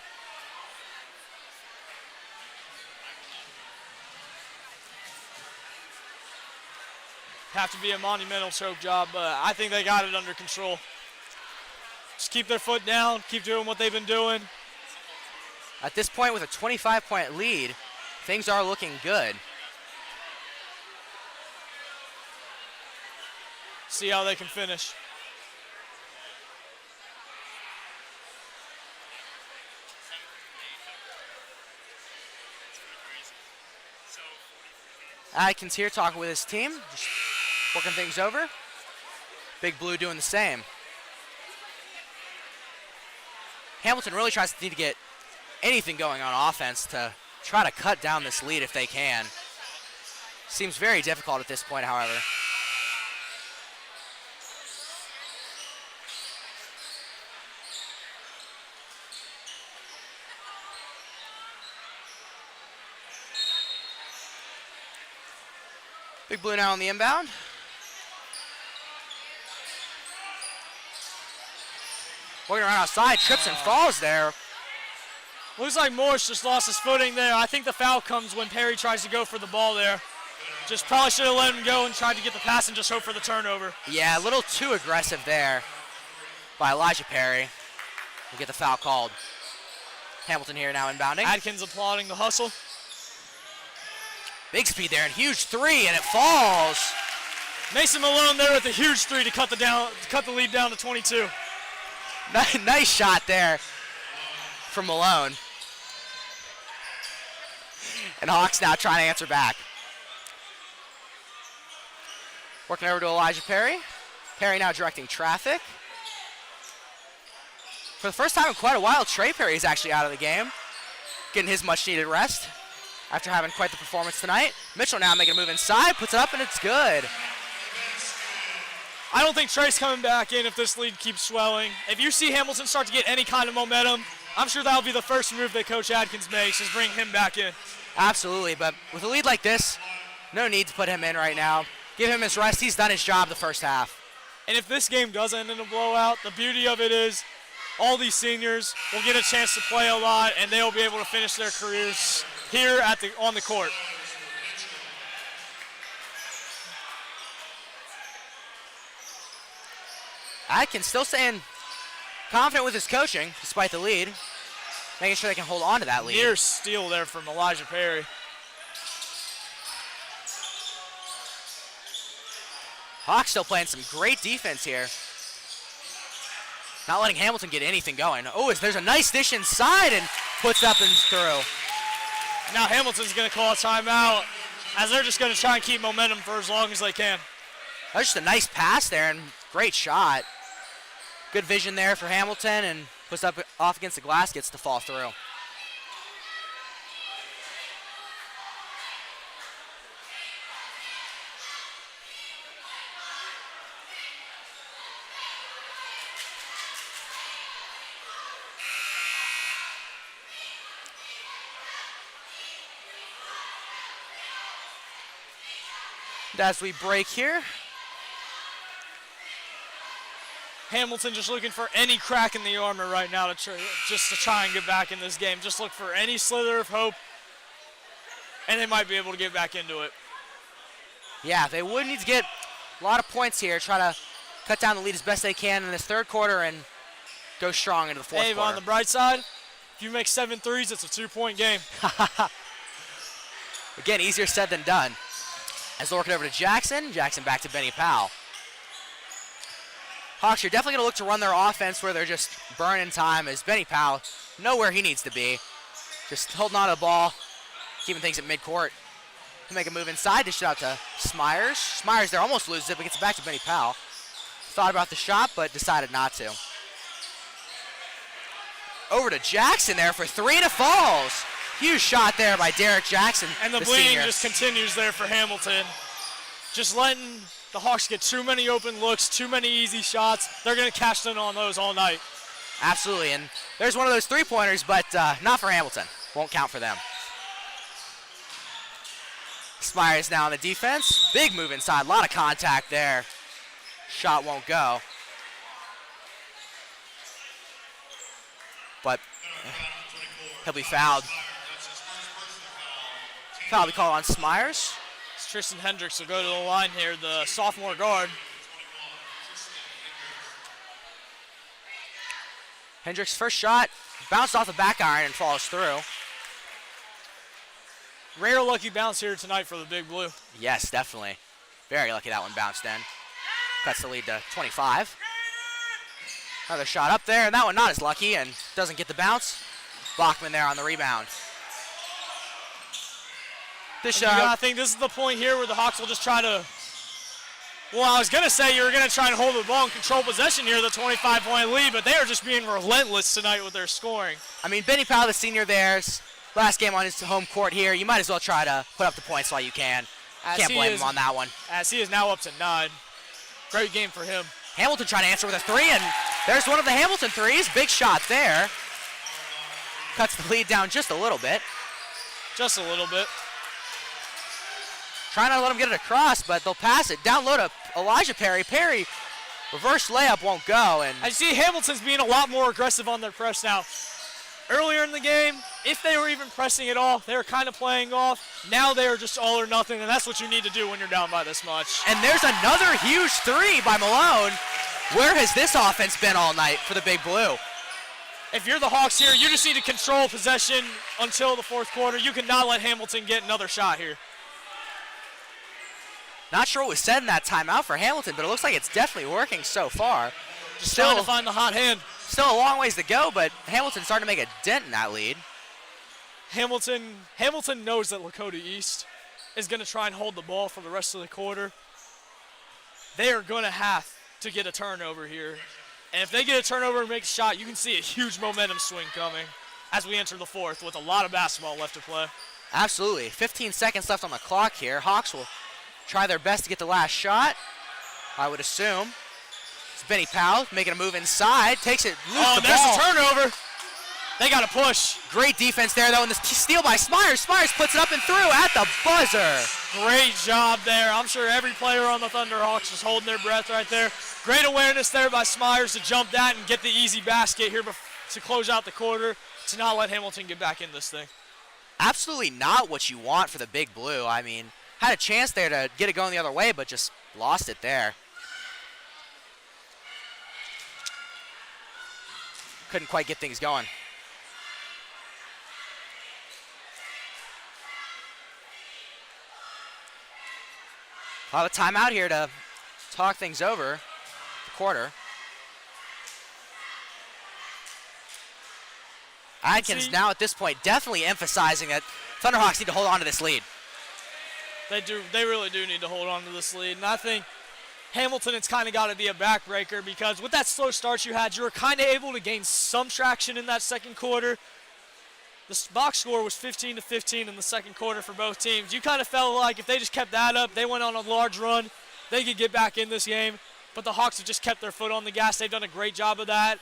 Have to be a monumental choke job, but I think they got it under control. Just keep their foot down, keep doing what they've been doing. At this point, with a 25-point lead, things are looking good. See how they can finish. Adkins here talking with his team, just working things over. Big Blue doing the same. Hamilton really tries to need to get anything going on offense to try to cut down this lead if they can. Seems very difficult at this point, however. Big Blue now on the inbound. Working around outside, trips and falls there. Looks like Morse just lost his footing there. I think the foul comes when Perry tries to go for the ball there. Just probably should have let him go and tried to get the pass and just hope for the turnover. Yeah, a little too aggressive there by Elijah Perry. We'll get the foul called. Hamilton here now inbounding. Adkins applauding the hustle. Big speed there and huge three, and it falls. Mason Malone there with a huge three to cut the lead down to 22. Nice shot there from Malone. And Hawks now trying to answer back. Working over to Elijah Perry. Perry now directing traffic. For the first time in quite a while, Trey Perry is actually out of the game, getting his much-needed rest after having quite the performance tonight. Mitchell now making a move inside, puts it up, and it's good. I don't think Trey's coming back in if this lead keeps swelling. If you see Hamilton start to get any kind of momentum, I'm sure that'll be the first move that Coach Adkins makes, is bring him back in. Absolutely, but with a lead like this, no need to put him in right now. Give him his rest. He's done his job the first half. And if this game does end in a blowout, the beauty of it is all these seniors will get a chance to play a lot, and they'll be able to finish their careers here on the court. Adkins still staying confident with his coaching, despite the lead, making sure they can hold on to that lead. Near steal there from Elijah Perry. Hawks still playing some great defense here. Not letting Hamilton get anything going. Oh, there's a nice dish inside and puts up and through. Now Hamilton's going to call a timeout, as they're just going to try and keep momentum for as long as they can. That was just a nice pass there and great shot. Good vision there for Hamilton, and puts up off against the glass, gets to fall through. As we break here, Hamilton just looking for any crack in the armor right now to try and get back in this game. Just look for any slither of hope, and they might be able to get back into it. Yeah, they would need to get a lot of points here, try to cut down the lead as best they can in this third quarter and go strong into the fourth quarter. On the bright side, if you make 7 threes, it's a 2-point game. Again, easier said than done. As they're working over to Jackson. Jackson back to Benny Powell. Hawks are definitely going to look to run their offense where they're just burning time, as Benny Powell know where he needs to be. Just holding on to the ball, keeping things at midcourt. To make a move inside, dish it out to Smyers. Smyers there almost loses it, but gets it back to Benny Powell. Thought about the shot, but decided not to. Over to Jackson there for three, and it falls. Huge shot there by Derek Jackson. And the bleeding senior. just continues there for Hamilton. Just letting the Hawks get too many open looks, too many easy shots. They're going to cash in on those all night. Absolutely, and there's one of those three-pointers, but not for Hamilton. Won't count for them. Smyers now on the defense. Big move inside, a lot of contact there. Shot won't go. But he'll be fouled. Foul will be called on Smyers. Tristan Hendricks will go to the line here, the sophomore guard. Hendricks' first shot bounced off the back iron and falls through. Rare lucky bounce here tonight for the Big Blue. Yes, definitely. Very lucky that one bounced in. Cuts the lead to 25. Another shot up there, and that one not as lucky and doesn't get the bounce. Bachman there on the rebound. This I think this is the point here where the Hawks will just try to, well, I was going to say you were going to try and hold the ball and control possession here, the 25-point lead, but they are just being relentless tonight with their scoring. I mean, Benny Powell, the senior there's last game on his home court here. You might as well try to put up the points while you can. Can't blame him on that one. As he is now up to 9. Great game for him. Hamilton trying to answer with a three, and there's one of the Hamilton threes. Big shot there. Cuts the lead down just a little bit. Just a little bit. Trying not to let him get it across, but they'll pass it. Down low to Elijah Perry. Perry, reverse layup won't go. And I see Hamilton's being a lot more aggressive on their press now. Earlier in the game, if they were even pressing at all, they were kind of playing off. Now they are just all or nothing, and that's what you need to do when you're down by this much. And there's another huge three by Malone. Where has this offense been all night for the Big Blue? If you're the Hawks here, you just need to control possession until the fourth quarter. You cannot let Hamilton get another shot here. Not sure what was said in that timeout for Hamilton, but it looks like it's definitely working so far. Just trying to find the hot hand. Still a long ways to go, but Hamilton's starting to make a dent in that lead. Hamilton knows that Lakota East is going to try and hold the ball for the rest of the quarter. They are going to have to get a turnover here. And if they get a turnover and make a shot, you can see a huge momentum swing coming as we enter the fourth with a lot of basketball left to play. Absolutely. 15 seconds left on the clock here. Hawks will try their best to get the last shot, I would assume. It's Benny Powell making a move inside, takes it loose the ball. There's a turnover. They got to push. Great defense there, though, and the steal by Smyers. Smyers puts it up and through at the buzzer. Great job there. I'm sure every player on the Thunderhawks is holding their breath right there. Great awareness there by Smyers to jump that and get the easy basket here to close out the quarter, to not let Hamilton get back in this thing. Absolutely not what you want for the Big Blue. I mean, had a chance there to get it going the other way, but just lost it there. Couldn't quite get things going. We'll have a timeout here to talk things over the quarter. Adkins now at this point definitely emphasizing that Thunderhawks need to hold on to this lead. They do. They really do need to hold on to this lead. And I think Hamilton, it's kind of got to be a backbreaker because with that slow start you had, you were kind of able to gain some traction in that second quarter. The box score was 15-15 in the second quarter for both teams. You kind of felt like if they just kept that up, they went on a large run, they could get back in this game. But the Hawks have just kept their foot on the gas. They've done a great job of that.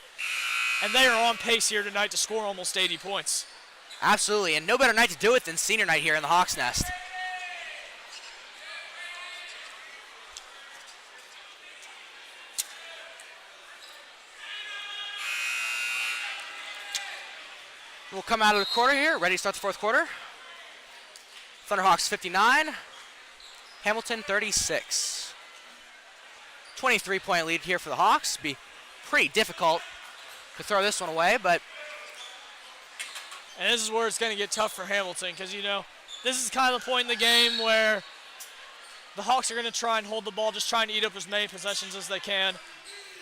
And they are on pace here tonight to score almost 80 points. Absolutely, and no better night to do it than senior night here in the Hawks Nest. We'll come out of the quarter here, ready to start the fourth quarter. Thunderhawks 59, Hamilton 36. 23-point lead here for the Hawks. Be pretty difficult to throw this one away, but. And this is where it's going to get tough for Hamilton because, you know, this is kind of the point in the game where the Hawks are going to try and hold the ball, just trying to eat up as many possessions as they can.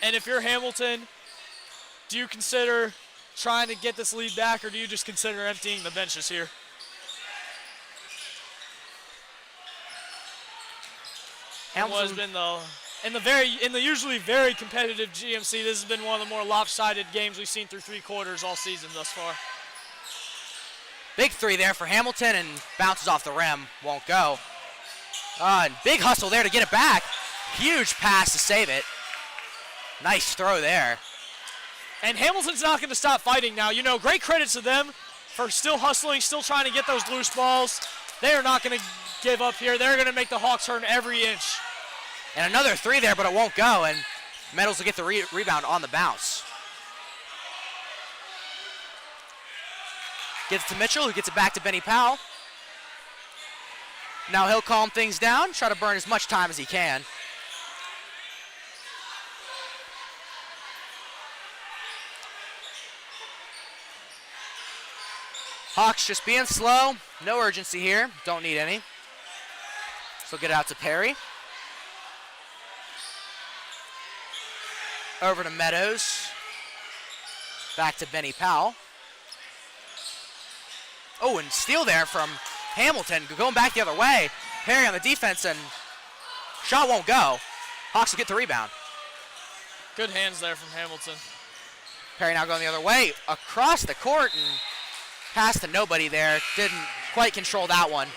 And if you're Hamilton, do you consider trying to get this lead back, or do you just consider emptying the benches here? Hamilton has been in the usually very competitive GMC. This has been one of the more lopsided games we've seen through three quarters all season thus far. Big three there for Hamilton and bounces off the rim. Won't go. And big hustle there to get it back. Huge pass to save it. Nice throw there. And Hamilton's not going to stop fighting now. You know, great credit to them for still hustling, still trying to get those loose balls. They are not going to give up here. They're going to make the Hawks earn every inch. And another three there, but it won't go. And Meadows will get the rebound on the bounce. Gets it to Mitchell, who gets it back to Benny Powell. Now he'll calm things down, try to burn as much time as he can. Hawks just being slow, no urgency here, don't need any. So get it out to Perry. Over to Meadows. Back to Benny Powell. Oh, and steal there from Hamilton, going back the other way. Perry on the defense, and shot won't go. Hawks will get the rebound. Good hands there from Hamilton. Perry now going the other way, across the court, and pass to nobody there. Didn't quite control that one.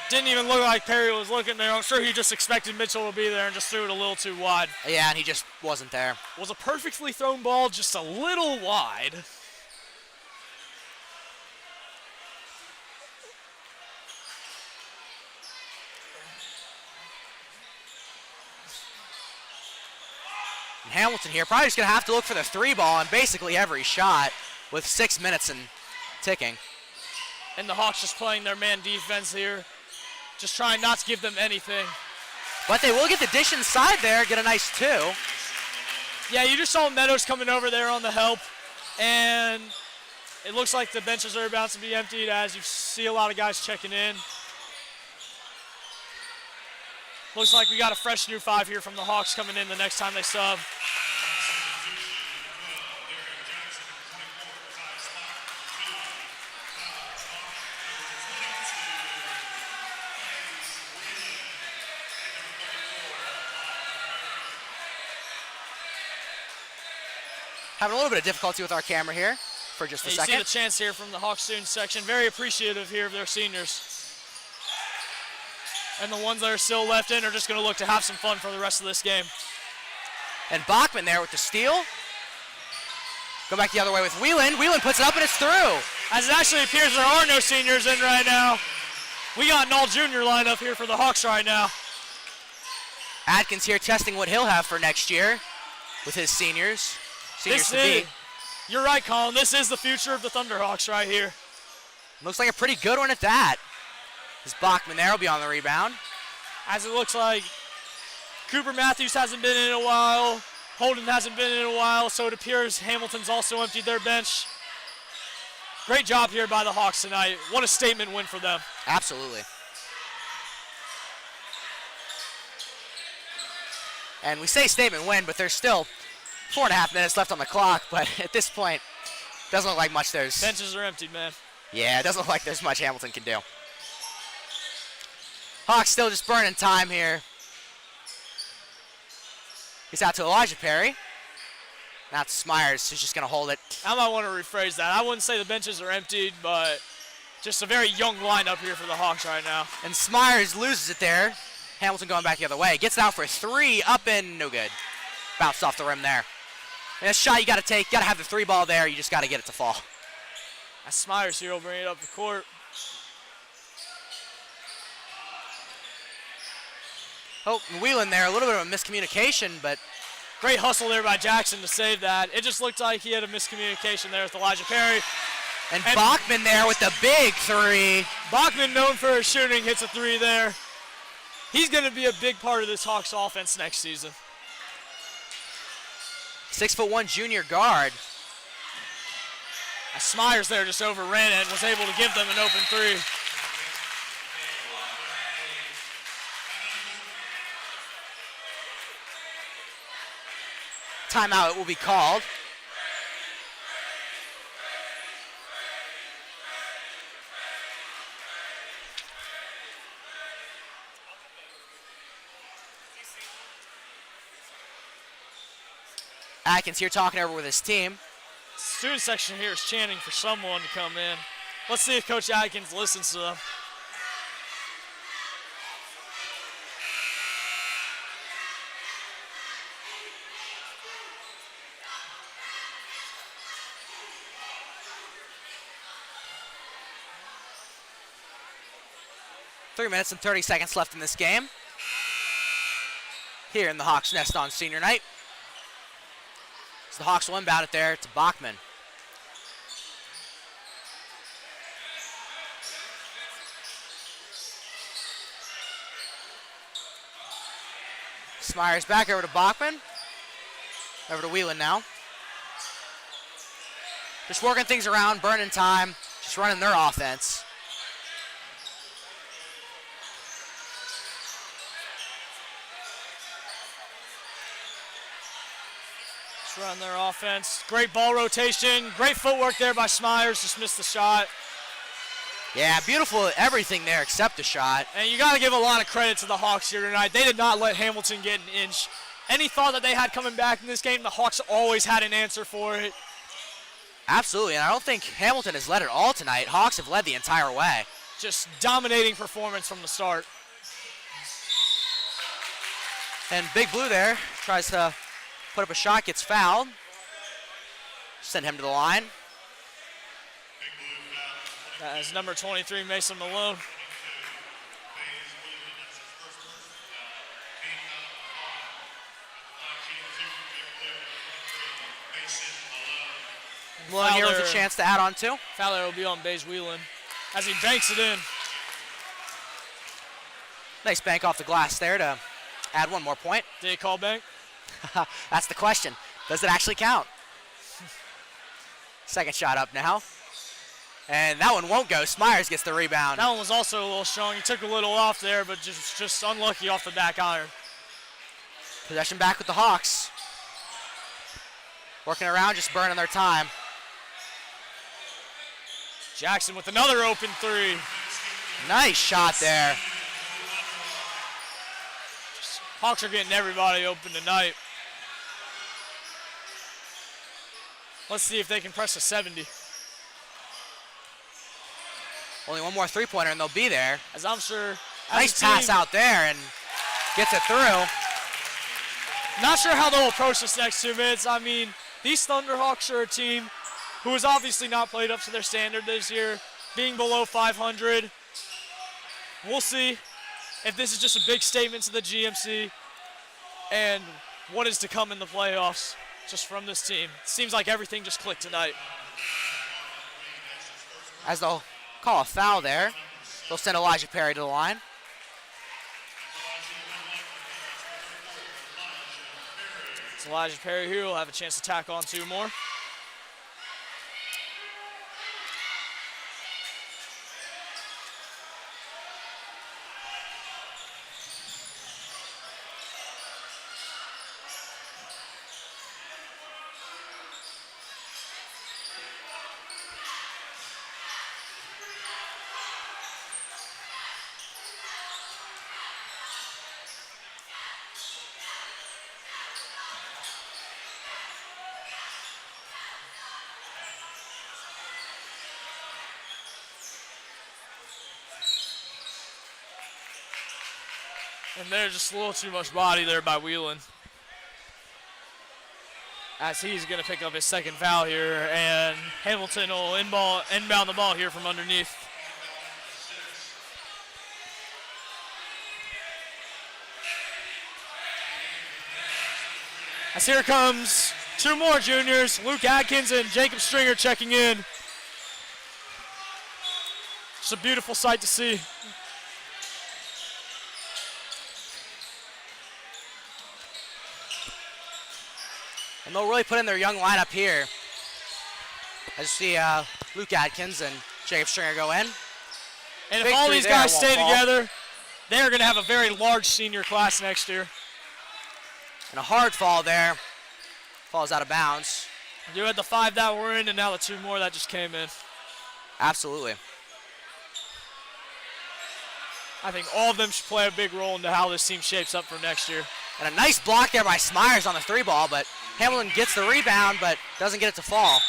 Didn't even look like Perry was looking there. I'm sure he just expected Mitchell to be there and just threw it a little too wide. Yeah, and he just wasn't there. Was a perfectly thrown ball, just a little wide. And Hamilton here probably just going to have to look for the three ball on basically every shot with 6 minutes and ticking. And the Hawks just playing their man defense here. Just trying not to give them anything. But they will get the dish inside there, get a nice two. Yeah, you just saw Meadows coming over there on the help. And it looks like the benches are about to be emptied as you see a lot of guys checking in. Looks like we got a fresh new five here from the Hawks coming in the next time they sub. Having a little bit of difficulty with our camera here for just a second. You see the chance here from the Hawks student section. Very appreciative here of their seniors. And the ones that are still left in are just going to look to have some fun for the rest of this game. And Bachman there with the steal. Go back the other way with Whelan. Whelan puts it up and it's through. As it actually appears there are no seniors in right now. We got an all-junior lineup here for the Hawks right now. Adkins here testing what he'll have for next year with his seniors. Seniors to be. You're right, Colin. This is the future of the Thunderhawks right here. Looks like a pretty good one at that. This Bachman there will be on the rebound. As it looks like Cooper Matthews hasn't been in a while. Holden hasn't been in a while, so it appears Hamilton's also emptied their bench. Great job here by the Hawks tonight. What a statement win for them. Absolutely. And we say statement win, but there's still 4.5 minutes left on the clock, but at this point, doesn't look like much there's... Benches are emptied, man. Yeah, it doesn't look like there's much Hamilton can do. Hawks still just burning time here. He's out to Elijah Perry. Now to Smyers, who's just going to hold it. I might want to rephrase that. I wouldn't say the benches are emptied, but just a very young lineup here for the Hawks right now. And Smyers loses it there. Hamilton going back the other way. Gets it out for three, up and no good. Bounced off the rim there. And a shot you got to take. Got to have the three ball there. You just got to get it to fall. As Smyers here will bring it up the court. Oh, and Whelan there, a little bit of a miscommunication, but great hustle there by Jackson to save that. It just looked like he had a miscommunication there with Elijah Perry. And Bachman there with the big three. Bachman, known for his shooting, hits a three there. He's going to be a big part of this Hawks offense next season. 6'1" junior guard. As Smyers there just overran it and was able to give them an open three. Timeout will be called. Atkins here talking over with his team. Student section here is chanting for someone to come in. Let's see if Coach Atkins listens to them. Three minutes and 30 seconds left in this game. Here in the Hawks Nest on senior night. So the Hawks will inbound it there to Bachman. Smyers back over to Bachman. Over to Whelan now. Just working things around, burning time, just running their offense. Just running their offense. Great ball rotation. Great footwork there by Smyers. Just missed the shot. Yeah, beautiful everything there except the shot. And you got to give a lot of credit to the Hawks here tonight. They did not let Hamilton get an inch. Any thought that they had coming back in this game, the Hawks always had an answer for it. Absolutely, and I don't think Hamilton has led it all tonight. Hawks have led the entire way. Just dominating performance from the start. And Big Blue there tries to put up a shot, gets fouled. Send him to the line. That is number 23, Mason Malone. Malone here with a chance to add on too. Fowler will be on Beige Whelan as he banks it in. Nice bank off the glass there to add one more point. Did he call bank? That's the question. Does it actually count? Second shot up now. And that one won't go. Smyers gets the rebound. That one was also a little strong. He took a little off there, but just unlucky off the back iron. Possession back with the Hawks. Working around, just burning their time. Jackson with another open three. Nice shot there. Hawks are getting everybody open tonight. Let's see if they can press a 70. Only one more three-pointer and they'll be there. As I'm sure. Nice pass out there and gets it through. Not sure how they'll approach this next 2 minutes. I mean, these Thunderhawks are a team who has obviously not played up to their standard this year, being below 500. We'll see if this is just a big statement to the GMC and what is to come in the playoffs just from this team. Seems like everything just clicked tonight. As they'll call a foul there, they'll send Elijah Perry to the line. It's Elijah Perry here. Will have a chance to tack on 2 more. And there's just a little too much body there by Whelan. As he's going to pick up his second foul here, and Hamilton will inbound the ball here from underneath. As here comes 2 more juniors, Luke Atkins and Jacob Stringer checking in. It's a beautiful sight to see. And they'll really put in their young lineup here. As you see Luke Atkins and Jacob Stringer go in. And if all these guys stay together, they're going to have a very large senior class next year. And a hard fall there. Falls out of bounds. You had the 5 that were in and now the 2 more that just came in. Absolutely. I think all of them should play a big role into how this team shapes up for next year. And a nice block there by Smyers on the 3 ball, but Hamilton gets the rebound but doesn't get it to fall.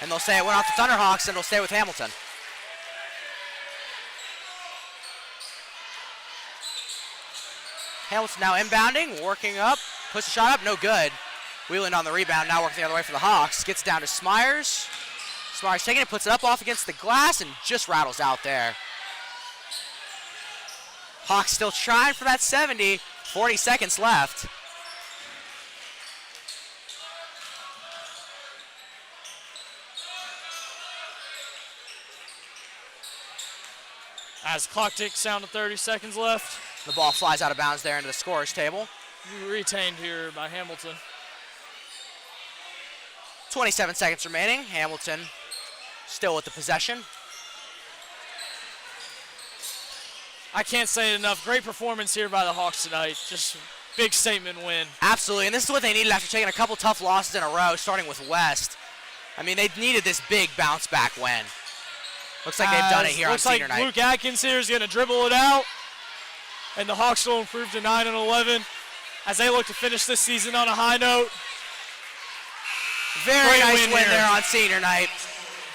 And they'll say it went off the Thunderhawks, and it'll stay with Hamilton. Hamilton now inbounding, working up, puts the shot up, no good. Wheeling on the rebound, now working the other way for the Hawks. Gets down to Smyers. Smyers taking it, puts it up off against the glass, and just rattles out there. Hawks still trying for that 70, 40 seconds left. As clock ticks down to 30 seconds left. The ball flies out of bounds there into the scorer's table. Retained here by Hamilton. 27 seconds remaining. Hamilton still with the possession. I can't say it enough. Great performance here by the Hawks tonight. Just big statement win. Absolutely, and this is what they needed after taking a couple tough losses in a row, starting with West. I mean, they needed this big bounce back win. Looks like they've done it here on senior night. Luke Atkins here is going to dribble it out, and the Hawks will improve to 9-11 as they look to finish this season on a high note. Very nice win there on senior night.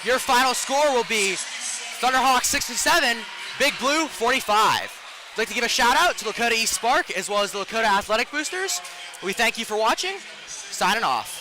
Your final score will be Thunderhawks 67, Big Blue 45. I'd like to give a shout out to Lakota East Spark as well as the Lakota Athletic Boosters. We thank you for watching. Signing off.